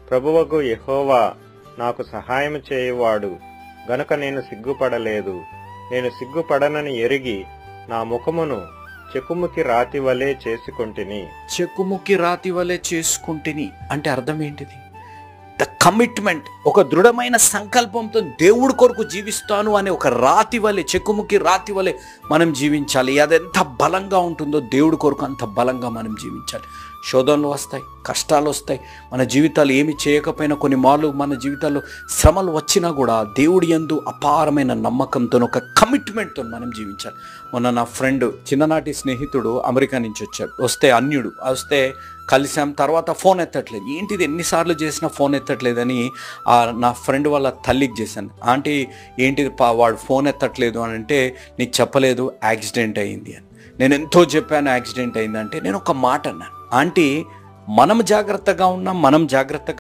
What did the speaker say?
ప్రభువగు యెహోవా నాకు సహాయం చేయువాడు గనుక నేను సిగ్గుపడలేదు. నేను సిగ్గుపడనని ఎరిగి నా ముఖమును చెకుముకి రాతి వలె చేసుకొంటిని. చెకుముకి రాతి వలె చేసుకుంటుని అంటే అర్థం ఏంటిది? ద కమిట్మెంట్, ఒక దృఢమైన సంకల్పంతో దేవుడి కొరకు జీవిస్తాను అనే ఒక రాతి వలె, చెకుముకి రాతి వలె మనం జీవించాలి. అది ఎంత బలంగా ఉంటుందో దేవుడి కొరకు అంత బలంగా మనం జీవించాలి. శోధనలు వస్తాయి, కష్టాలు వస్తాయి, మన జీవితాలు ఏమి చేయకపోయినా కొన్ని మార్లు మన జీవితాల్లో శ్రమలు వచ్చినా కూడా దేవుడి యందు అపారమైన నమ్మకంతో, ఒక కమిట్మెంట్తో మనం జీవించాలి. మొన్న నా ఫ్రెండ్, చిన్ననాటి స్నేహితుడు అమెరికా నుంచి వచ్చాడు. వస్తే అన్యుడు, వస్తే కలిసాం. తర్వాత ఫోన్ ఎత్తట్లేదు. ఏంటిది ఎన్నిసార్లు చేసినా ఫోన్ ఎత్తట్లేదని నా ఫ్రెండ్ వాళ్ళ తల్లికి చేశాను. ఆంటీ ఏంటిది వాడు ఫోన్ ఎత్తట్లేదు అని అంటే, నీకు చెప్పలేదు యాక్సిడెంట్ అయింది అని. నేను ఎంతో చెప్పాను యాక్సిడెంట్ అయిందంటే. నేను ఒక మాట అన్నాను, ఆంటీ మనం జాగ్రత్తగా ఉన్నాం, మనం జాగ్రత్తగా